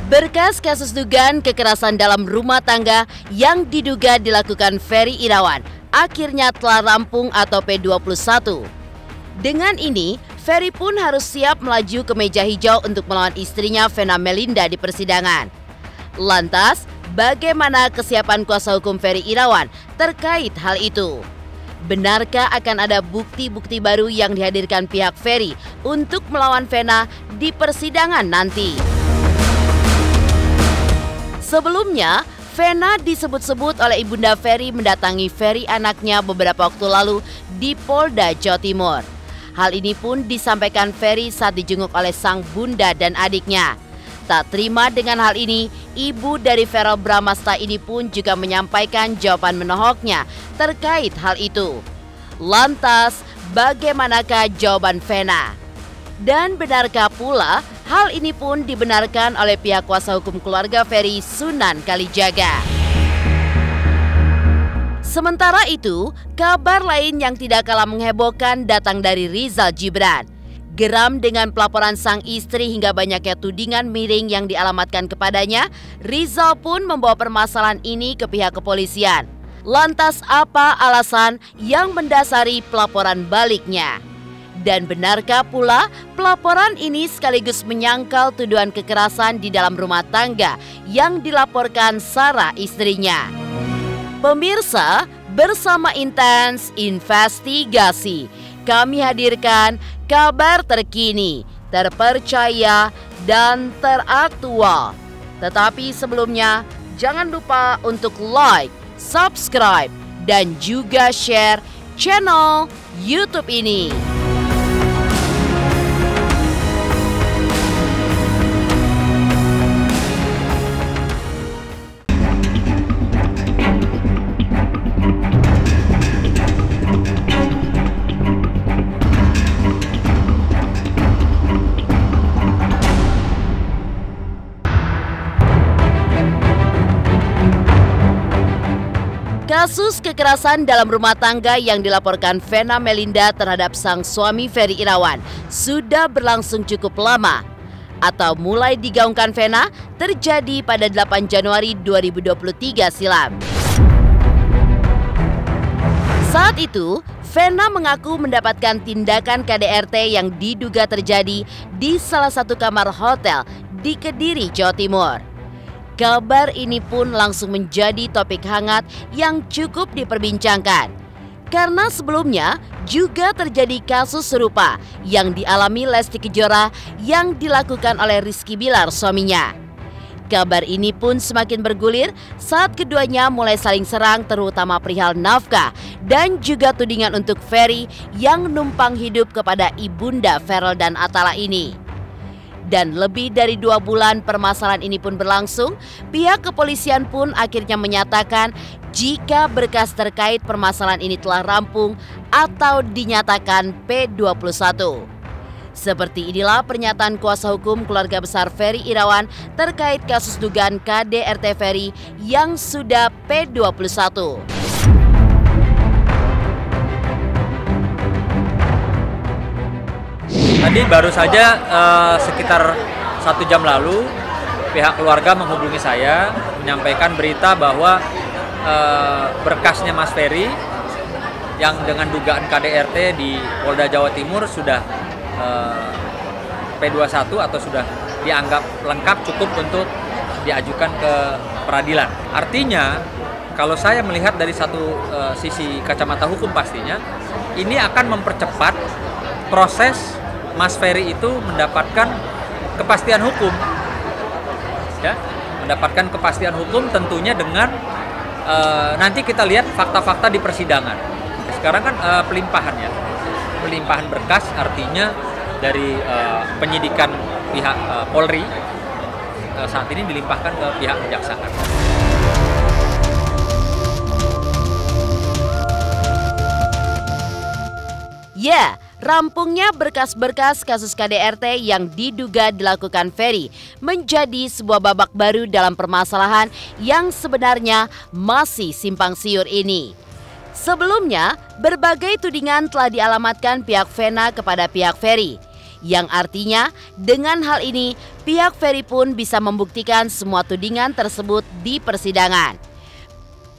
Berkas kasus dugaan kekerasan dalam rumah tangga yang diduga dilakukan Ferry Irawan akhirnya telah rampung atau P21. Dengan ini, Ferry pun harus siap melaju ke meja hijau untuk melawan istrinya Vena Melinda di persidangan. Lantas, bagaimana kesiapan kuasa hukum Ferry Irawan terkait hal itu? Benarkah akan ada bukti-bukti baru yang dihadirkan pihak Ferry untuk melawan Vena di persidangan nanti? Sebelumnya, Vena disebut-sebut oleh ibunda Ferry mendatangi Ferry anaknya beberapa waktu lalu di Polda Jawa Timur. Hal ini pun disampaikan Ferry saat dijenguk oleh sang bunda dan adiknya. Tak terima dengan hal ini, ibu dari Verrell Bramasta ini pun juga menyampaikan jawaban menohoknya terkait hal itu. Lantas, bagaimanakah jawaban Vena? Dan benarkah pula hal ini pun dibenarkan oleh pihak kuasa hukum keluarga Ferry, Sunan Kalijaga? Sementara itu, kabar lain yang tidak kalah menghebohkan datang dari Rizal Gibran. Geram dengan pelaporan sang istri hingga banyaknya tudingan miring yang dialamatkan kepadanya, Rizal pun membawa permasalahan ini ke pihak kepolisian. Lantas apa alasan yang mendasari pelaporan baliknya? Dan benarkah pula pelaporan ini sekaligus menyangkal tuduhan kekerasan di dalam rumah tangga yang dilaporkan Sarah istrinya? Pemirsa, bersama Intens Investigasi, kami hadirkan kabar terkini, terpercaya, dan teraktual. Tetapi sebelumnya, jangan lupa untuk like, subscribe, dan juga share channel YouTube ini. Kasus kekerasan dalam rumah tangga yang dilaporkan Vena Melinda terhadap sang suami Ferry Irawan sudah berlangsung cukup lama. Atau mulai digaungkan Vena terjadi pada 8 Januari 2023 silam. Saat itu, Vena mengaku mendapatkan tindakan KDRT yang diduga terjadi di salah satu kamar hotel di Kediri, Jawa Timur. Kabar ini pun langsung menjadi topik hangat yang cukup diperbincangkan. Karena sebelumnya juga terjadi kasus serupa yang dialami Lesti Kejora yang dilakukan oleh Rizky Bilar suaminya. Kabar ini pun semakin bergulir saat keduanya mulai saling serang terutama perihal nafkah dan juga tudingan untuk Ferry yang numpang hidup kepada ibunda Verrell dan Atala ini. Dan lebih dari 2 bulan permasalahan ini pun berlangsung, pihak kepolisian pun akhirnya menyatakan jika berkas terkait permasalahan ini telah rampung atau dinyatakan P21. Seperti inilah pernyataan kuasa hukum keluarga besar Ferry Irawan terkait kasus dugaan KDRT Ferry yang sudah P21. Tadi baru saja sekitar 1 jam lalu pihak keluarga menghubungi saya menyampaikan berita bahwa berkasnya Mas Ferry yang dengan dugaan KDRT di Polda Jawa Timur sudah P21 atau sudah dianggap lengkap cukup untuk diajukan ke peradilan. Artinya kalau saya melihat dari satu sisi kacamata hukum pastinya ini akan mempercepat proses Mas Ferry itu mendapatkan kepastian hukum, ya, mendapatkan kepastian hukum tentunya dengan nanti kita lihat fakta-fakta di persidangan. Sekarang kan pelimpahan berkas artinya dari penyidikan pihak Polri saat ini dilimpahkan ke pihak kejaksaan. Ya, rampungnya berkas-berkas kasus KDRT yang diduga dilakukan Ferry menjadi sebuah babak baru dalam permasalahan yang sebenarnya masih simpang siur ini. Sebelumnya, berbagai tudingan telah dialamatkan pihak Vena kepada pihak Ferry, Yang artinya dengan hal ini pihak Ferry pun bisa membuktikan semua tudingan tersebut di persidangan.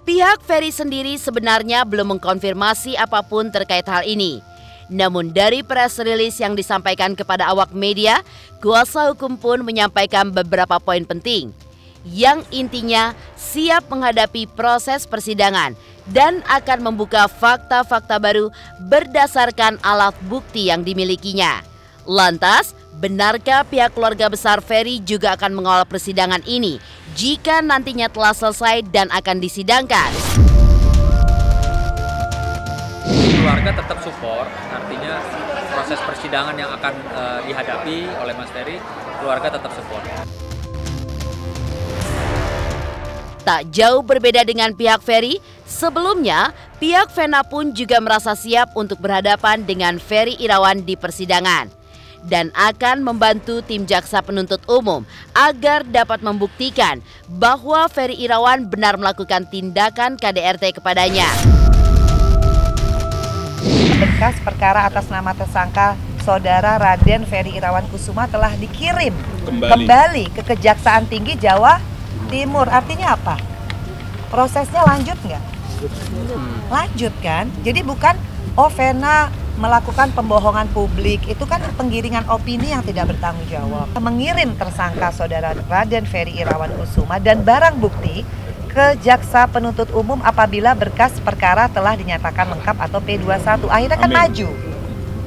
Pihak Ferry sendiri sebenarnya belum mengkonfirmasi apapun terkait hal ini. Namun dari press release yang disampaikan kepada awak media, kuasa hukum pun menyampaikan beberapa poin penting yang intinya siap menghadapi proses persidangan dan akan membuka fakta-fakta baru berdasarkan alat bukti yang dimilikinya. Lantas, benarkah pihak keluarga besar Ferry juga akan mengawal persidangan ini jika nantinya telah selesai dan akan disidangkan? Keluarga tetap support, artinya proses persidangan yang akan dihadapi oleh Mas Ferry, keluarga tetap support. Tak jauh berbeda dengan pihak Ferry, sebelumnya pihak Vena pun juga merasa siap untuk berhadapan dengan Ferry Irawan di persidangan dan akan membantu tim jaksa penuntut umum agar dapat membuktikan bahwa Ferry Irawan benar melakukan tindakan KDRT kepadanya. Berkas perkara atas nama tersangka Saudara Raden Ferry Irawan Kusuma telah dikirim kembali ke Kejaksaan Tinggi Jawa Timur. Artinya apa? Prosesnya lanjut nggak? Lanjut kan? Jadi bukan Vena melakukan pembohongan publik, itu kan penggiringan opini yang tidak bertanggung jawab. Mengirim tersangka Saudara Raden Ferry Irawan Kusuma dan barang bukti ke Jaksa Penuntut Umum apabila berkas perkara telah dinyatakan lengkap atau P21. Akhirnya kan maju.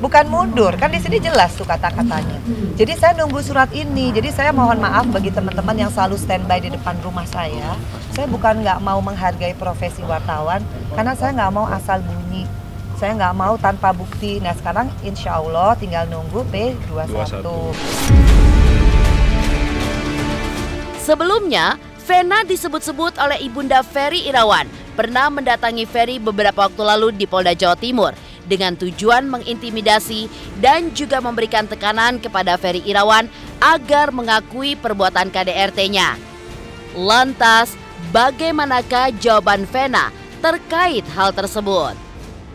Bukan mundur, kan di sini jelas tuh kata-katanya. Jadi saya nunggu surat ini. Jadi saya mohon maaf bagi teman-teman yang selalu standby di depan rumah saya. Saya bukan nggak mau menghargai profesi wartawan, karena saya nggak mau asal bunyi. Saya nggak mau tanpa bukti. Nah sekarang insya Allah tinggal nunggu P21. Sebelumnya, Vena disebut-sebut oleh Ibunda Ferry Irawan pernah mendatangi Ferry beberapa waktu lalu di Polda Jawa Timur dengan tujuan mengintimidasi dan juga memberikan tekanan kepada Ferry Irawan agar mengakui perbuatan KDRT-nya. Lantas, bagaimanakah jawaban Vena terkait hal tersebut?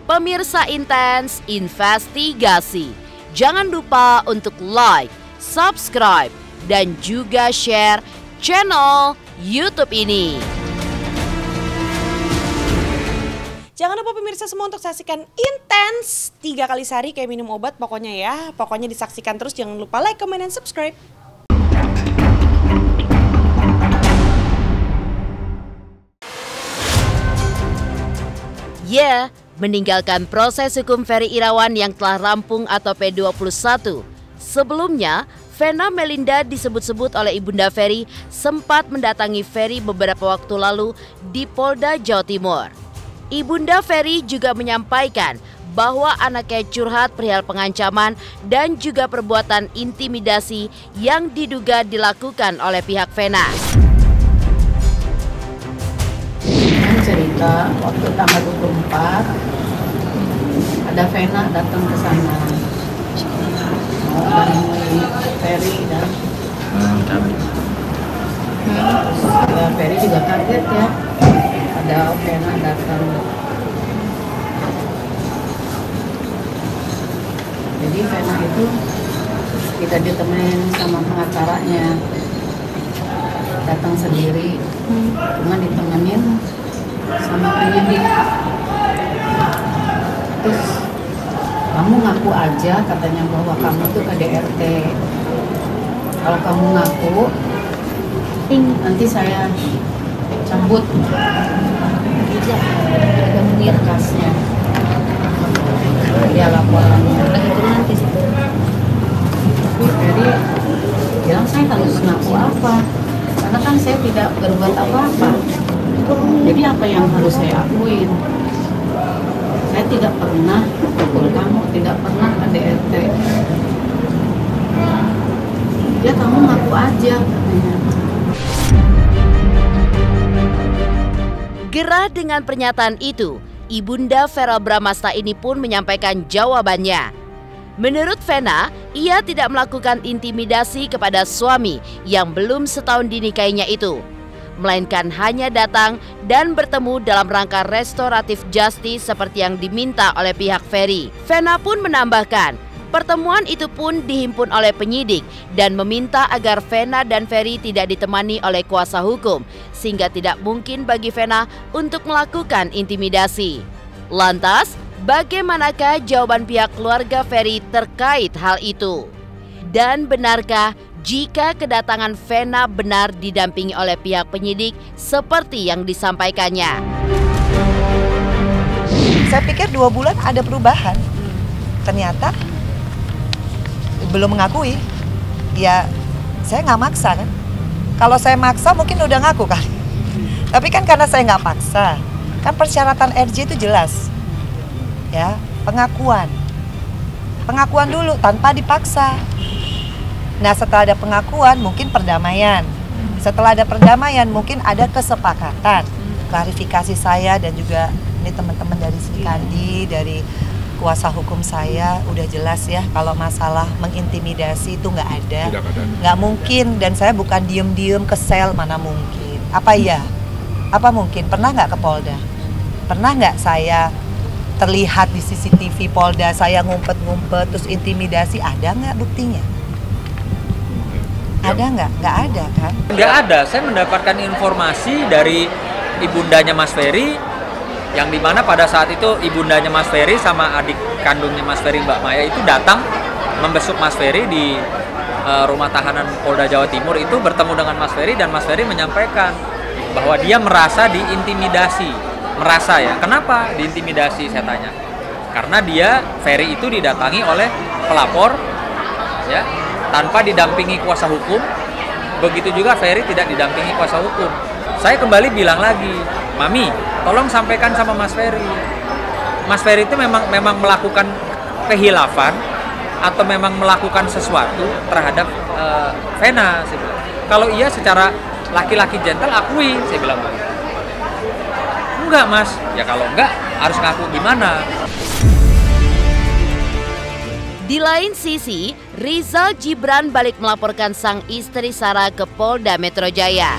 Pemirsa Intens Investigasi, jangan lupa untuk like, subscribe, dan juga share channel YouTube ini. Jangan lupa pemirsa semua untuk saksikan Intens 3 kali sehari kayak minum obat pokoknya ya. Pokoknya disaksikan terus, jangan lupa like, comment, dan subscribe. Meninggalkan proses hukum Ferry Irawan yang telah rampung atau P21. Sebelumnya, Vena Melinda disebut-sebut oleh Ibunda Ferry sempat mendatangi Ferry beberapa waktu lalu di Polda Jawa Timur. Ibunda Ferry juga menyampaikan bahwa anaknya curhat perihal pengancaman dan juga perbuatan intimidasi yang diduga dilakukan oleh pihak Vena. Cerita waktu tanggal 24 ada Vena datang ke sana menemui Ferry dan Ferry juga kaget ya, ada Vena datang. Jadi Vena itu tidak ditemenin sama pengacaranya, datang sendiri, cuma ditemenin sama penyidik. Terus kamu ngaku aja katanya bahwa kamu tuh KDRT. Kalau kamu ngaku, nanti saya cabut berkasnya. Dia laporannya. Itu nanti situ. Jadi bilang saya harus ngaku apa? Karena kan saya tidak berbuat apa-apa. Jadi apa yang harus saya akuin? Saya tidak pernah pukul kamu, tidak pernah KDRT. Ya kamu ngaku aja. Gerah dengan pernyataan itu, Ibunda Vera Bramasta ini pun menyampaikan jawabannya. Menurut Vena, ia tidak melakukan intimidasi kepada suami yang belum setahun dinikahinya itu, melainkan hanya datang dan bertemu dalam rangka restoratif justice seperti yang diminta oleh pihak Ferry. Vena pun menambahkan Pertemuan itu pun dihimpun oleh penyidik dan meminta agar Vena dan Ferry tidak ditemani oleh kuasa hukum, sehingga tidak mungkin bagi Vena untuk melakukan intimidasi. Lantas, bagaimanakah jawaban pihak keluarga Ferry terkait hal itu? Dan benarkah jika kedatangan Vena benar didampingi oleh pihak penyidik seperti yang disampaikannya? Saya pikir 2 bulan ada perubahan. Ternyata belum mengakui. Ya, saya nggak maksa kan. Kalau saya maksa mungkin udah ngaku kali. Tapi kan karena saya nggak paksa, kan persyaratan RJ itu jelas. Ya, pengakuan. Pengakuan dulu tanpa dipaksa. Nah, setelah ada pengakuan mungkin perdamaian. Setelah ada perdamaian mungkin ada kesepakatan. Klarifikasi saya dan juga ini teman-teman dari Sri Kandi, dari kuasa hukum saya udah jelas ya, kalau masalah mengintimidasi itu nggak ada, nggak mungkin, dan saya bukan diem-diem ke sel, mana mungkin. Apa iya? Apa mungkin? Pernah nggak ke Polda? Pernah nggak saya terlihat di CCTV Polda saya ngumpet-ngumpet terus intimidasi? Ada nggak buktinya? Ada nggak? Nggak ada kan? Nggak ada. Saya mendapatkan informasi dari ibundanya Mas Ferry, yang dimana pada saat itu ibundanya Mas Ferry sama adik kandungnya Mas Ferry, Mbak Maya, itu datang membesuk Mas Ferry di rumah tahanan Polda Jawa Timur, itu bertemu dengan Mas Ferry, dan Mas Ferry menyampaikan bahwa dia merasa diintimidasi. Merasa ya, kenapa diintimidasi saya tanya? Karena dia, Ferry itu didatangi oleh pelapor ya, tanpa didampingi kuasa hukum. Begitu juga Ferry tidak didampingi kuasa hukum. Saya kembali bilang lagi, Mami, tolong sampaikan sama Mas Ferry. Mas Ferry itu memang melakukan kehilafan atau memang melakukan sesuatu terhadap Vena. Kalau iya secara laki-laki gentle akui, saya bilang. Enggak Mas, ya kalau enggak harus ngaku gimana? Di lain sisi, Rizal Gibran balik melaporkan sang istri Sarah ke Polda Metro Jaya.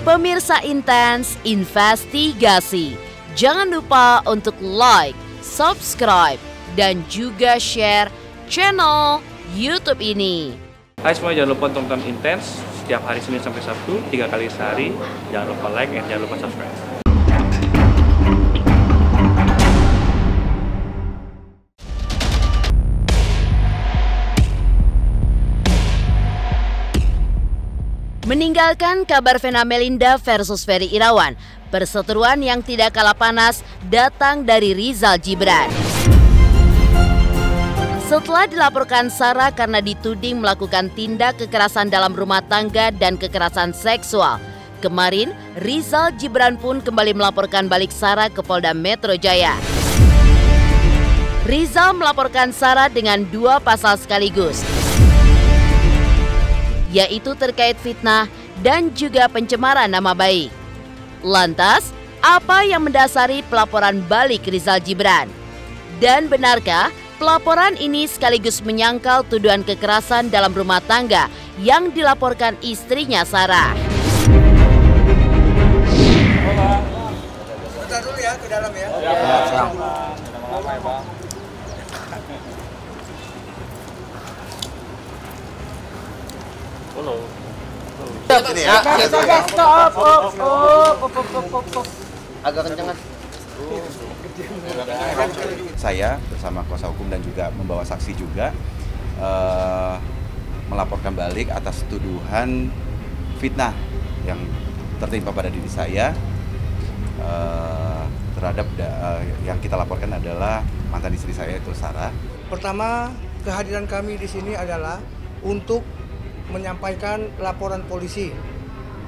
Pemirsa Intens Investigasi, jangan lupa untuk like, subscribe, dan juga share channel YouTube ini. Hai semua, jangan lupa tonton Intens setiap hari Senin sampai Sabtu 3 kali sehari. Jangan lupa like dan jangan lupa subscribe. Meninggalkan kabar Vena Melinda versus Ferry Irawan, perseteruan yang tidak kalah panas datang dari Rizal Gibran. Setelah dilaporkan Sarah karena dituding melakukan tindak kekerasan dalam rumah tangga dan kekerasan seksual, kemarin Rizal Gibran pun kembali melaporkan balik Sarah ke Polda Metro Jaya. Rizal melaporkan Sarah dengan 2 pasal sekaligus, yaitu terkait fitnah dan juga pencemaran nama baik. Lantas, apa yang mendasari pelaporan balik Rizal Gibran? Dan benarkah pelaporan ini sekaligus menyangkal tuduhan kekerasan dalam rumah tangga yang dilaporkan istrinya Sarah? Kita dulu ya ke dalam ya. Ini ya. Stop. Agak kencengan. Saya bersama kuasa hukum dan juga membawa saksi juga melaporkan balik atas tuduhan fitnah yang tertimpa pada diri saya terhadap yang kita laporkan adalah mantan istri saya, itu Sarah. Pertama, kehadiran kami di sini adalah untuk menyampaikan laporan polisi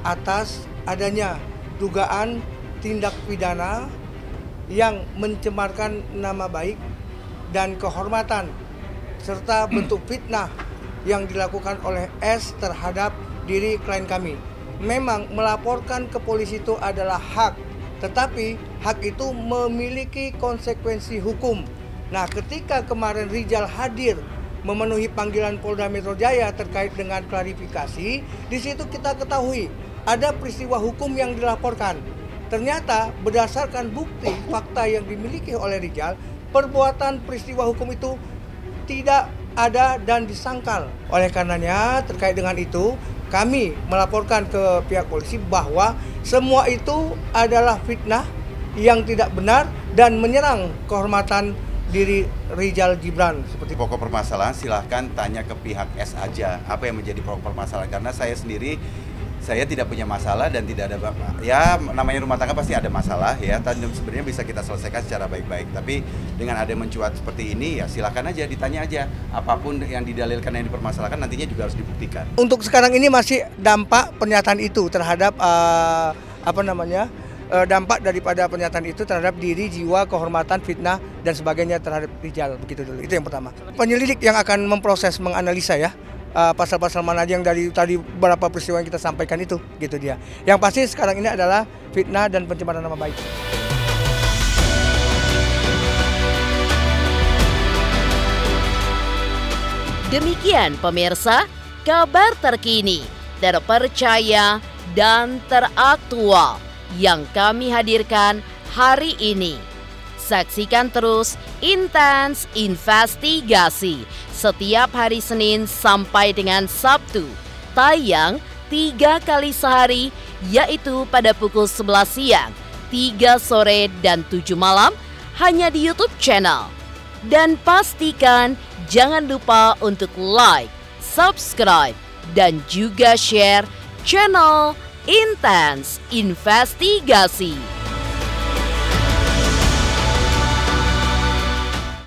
atas adanya dugaan tindak pidana yang mencemarkan nama baik dan kehormatan serta bentuk fitnah yang dilakukan oleh S terhadap diri klien kami. Memang melaporkan ke polisi itu adalah hak, tetapi hak itu memiliki konsekuensi hukum. Nah, ketika kemarin Rizal hadir memenuhi panggilan Polda Metro Jaya terkait dengan klarifikasi, di situ kita ketahui ada peristiwa hukum yang dilaporkan. Ternyata berdasarkan bukti fakta yang dimiliki oleh Rizal, perbuatan peristiwa hukum itu tidak ada dan disangkal. Oleh karenanya terkait dengan itu kami melaporkan ke pihak polisi bahwa semua itu adalah fitnah yang tidak benar dan menyerang kehormatan diri Rizal Gibran. Seperti pokok permasalahan silahkan tanya ke pihak S aja apa yang menjadi pokok permasalahan, karena saya sendiri saya tidak punya masalah dan tidak ada, ya namanya rumah tangga pasti ada masalah ya, dan sebenarnya bisa kita selesaikan secara baik-baik. Tapi dengan ada mencuat seperti ini ya silahkan aja, ditanya aja, apapun yang didalilkan yang dipermasalahkan nantinya juga harus dibuktikan. Untuk sekarang ini masih dampak pernyataan itu terhadap dampak daripada pernyataan itu terhadap diri, jiwa, kehormatan, fitnah dan sebagainya terhadap Rizal, begitu dulu. Itu yang pertama. Penyelidik yang akan memproses, menganalisa ya pasal-pasal mana aja yang dari tadi beberapa peristiwa yang kita sampaikan itu, gitu dia. Yang pasti sekarang ini adalah fitnah dan pencemaran nama baik. Demikian pemirsa, kabar terkini, terpercaya dan teraktual yang kami hadirkan hari ini. Saksikan terus Intens Investigasi setiap hari Senin sampai dengan Sabtu. Tayang 3 kali sehari, yaitu pada pukul 11 siang, 3 sore, dan 7 malam hanya di YouTube channel. Dan pastikan jangan lupa untuk like, subscribe, dan juga share channel Intens Investigasi.